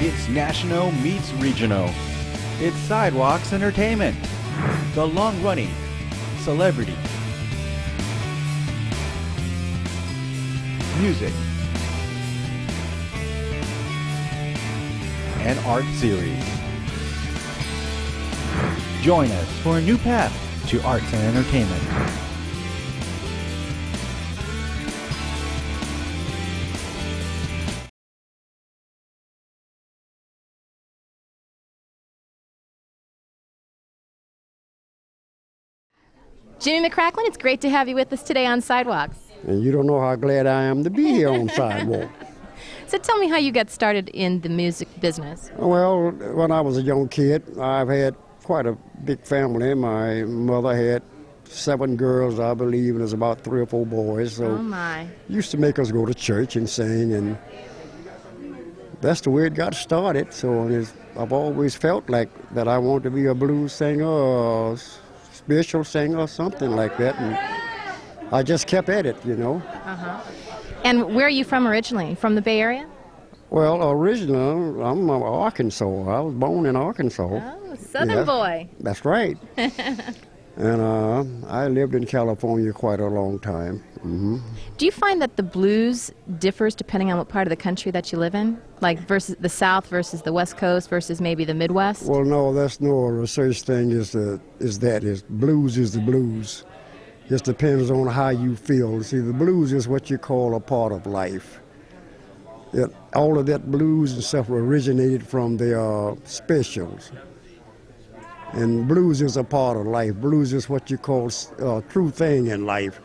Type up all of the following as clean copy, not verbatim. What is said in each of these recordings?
It's national meets regional. It's Sidewalks Entertainment, the long-running celebrity, music, and art series. Join us for a new path to arts and entertainment. Jimmy McCracklin, it's great to have you with us today on Sidewalks. And you don't know how glad I am to be here on Sidewalk. So tell me how you got started in the music business. Well, when I was a young kid, I've had quite a big family. My mother had 7 girls, I believe, and there's about 3 or 4 boys. So Oh my. used to make us go to church and sing, and that's the way it got started. So I've always felt like that I wanted to be a blues singer or spiritual singer or something like that, and I just kept at it, you know. And where are you from originally? From the Bay Area? Well, originally, I'm Arkansas. I was born in Arkansas. Oh, Southern Yeah. boy. That's right. And I lived in California quite a long time. Do you find that the blues differs depending on what part of the country that you live in? Like versus the South versus the West Coast versus maybe the Midwest? Well, no, that's no research thing. Is blues is the blues. Just depends on how you feel. See, the blues is what you call a part of life. All of that blues and stuff originated from the specials. And blues is a part of life. Blues is what you call a true thing in life.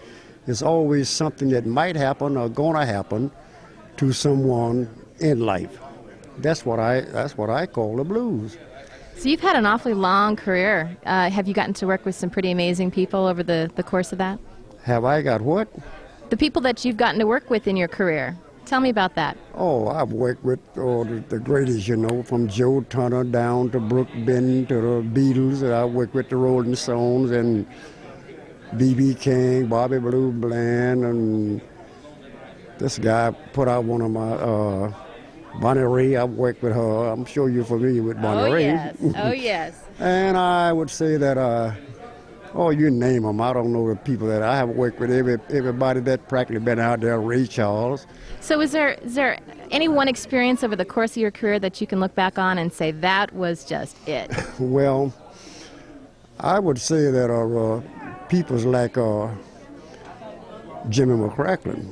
It's always something that might happen or gonna happen to someone in life. That's what I call the blues. So you've had an awfully long career. Have you gotten to work with some pretty amazing people over the course of that? Have I got what? The people that you've gotten to work with in your career. Tell me about that. Oh, I've worked with the greatest, you know, from Joe Turner down to Brooke Benton to the Beatles. I worked with the Rolling Stones and B.B. King, Bobby Blue Bland, and this guy put out one of my, Bonnie Raitt. I've worked with her. I'm sure you're familiar with Bonnie Raitt. Yes. Oh, yes. And I would say that, you name them. I don't know the people that I have worked with. Everybody that practically been out there, Ray Charles. So is there any one experience over the course of your career that you can look back on and say that was just it? Well, I would say that people's like Jimmy McCracklin.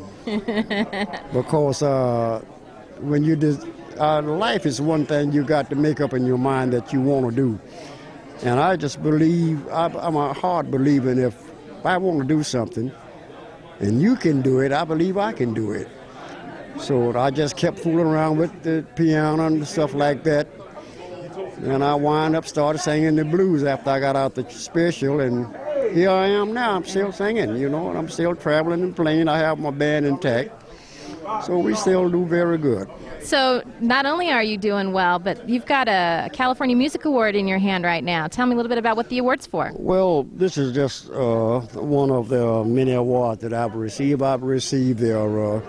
Because when you life is one thing you got to make up in your mind that you want to do. And I just believe, I'm a hard believer in if I want to do something and you can do it, I believe I can do it. So I just kept fooling around with the piano and stuff like that. And I started singing the blues after I got out the special, and here I am now. I'm still singing, you know, and I'm still traveling and playing. I have my band intact. So we still do very good. So not only are you doing well, but you've got a California Music Award in your hand right now. Tell me a little bit about what the award's for. Well, this is just one of the many awards that I've received. I've received the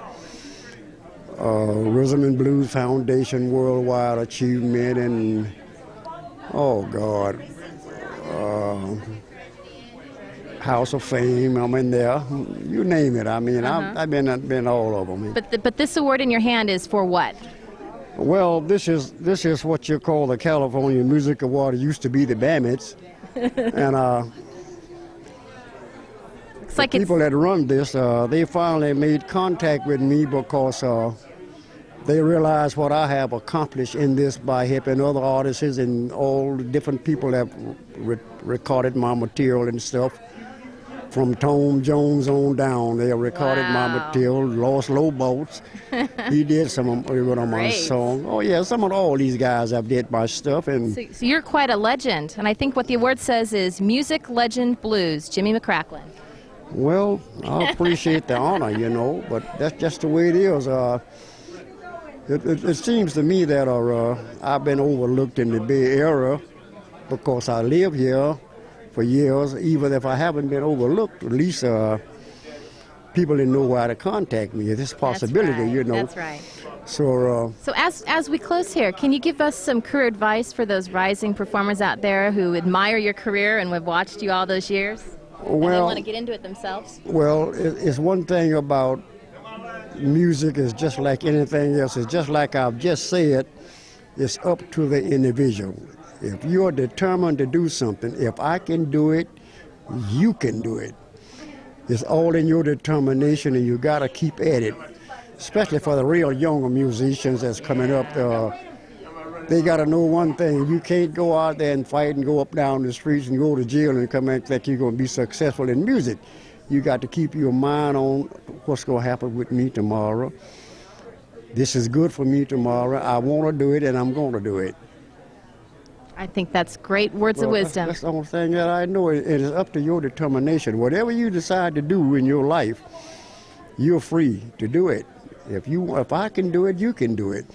Rhythm and Blues Foundation Worldwide Achievement, and House of Fame. I'm in there. You name it. I mean, I've been all of them. But this award in your hand is for what? Well, this is what you call the California Music Award. It used to be the BAMITs, and Looks like people that run this, they finally made contact with me because they realized what I have accomplished in this by helping other artists and all the different people that recorded my material and stuff. From Tom Jones on down, they recorded my material. Lost Low Boats, he did some of my songs. Oh yeah, some of all these guys have did my stuff. And so you're quite a legend, and I think what the award says is Music Legend Blues, Jimmy McCracklin. Well, I appreciate the honor, you know, but that's just the way it is. It seems to me that I've been overlooked in the Bay Area because I live here for years. Even if I haven't been overlooked, at least people didn't know where to contact me. This possibility, That's right. you know. That's right. So, So as we close here, can you give us some career advice for those rising performers out there who admire your career and have watched you all those years? And they well, want to get into it themselves? well, it's one thing about music is just like anything else. It's just like I've just said, it's up to the individual. If you're determined to do something, if I can do it, you can do it. It's all in your determination, and you got to keep at it. Especially for the real younger musicians that's coming up, they got to know one thing. You can't go out there and fight and go up down the streets and go to jail and come back like you're going to be successful in music. You got to keep your mind on what's going to happen with me tomorrow. This is good for me tomorrow. I want to do it, and I'm going to do it. I think that's great words of wisdom. That's the only thing that I know. It is up to your determination. Whatever you decide to do in your life, you're free to do it. If I can do it, you can do it.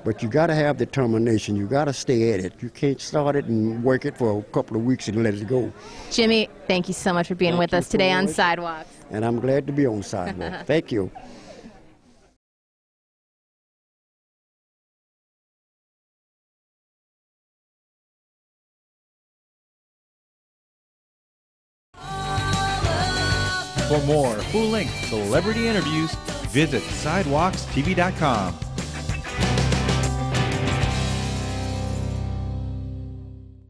But you got to have determination. You got to stay at it. You can't start it and work it for a couple of weeks and let it go. Jimmy, thank you so much for being with us today on Sidewalks. And I'm glad to be on Sidewalks. Thank you. For more full-length celebrity interviews, visit sidewalkstv.com.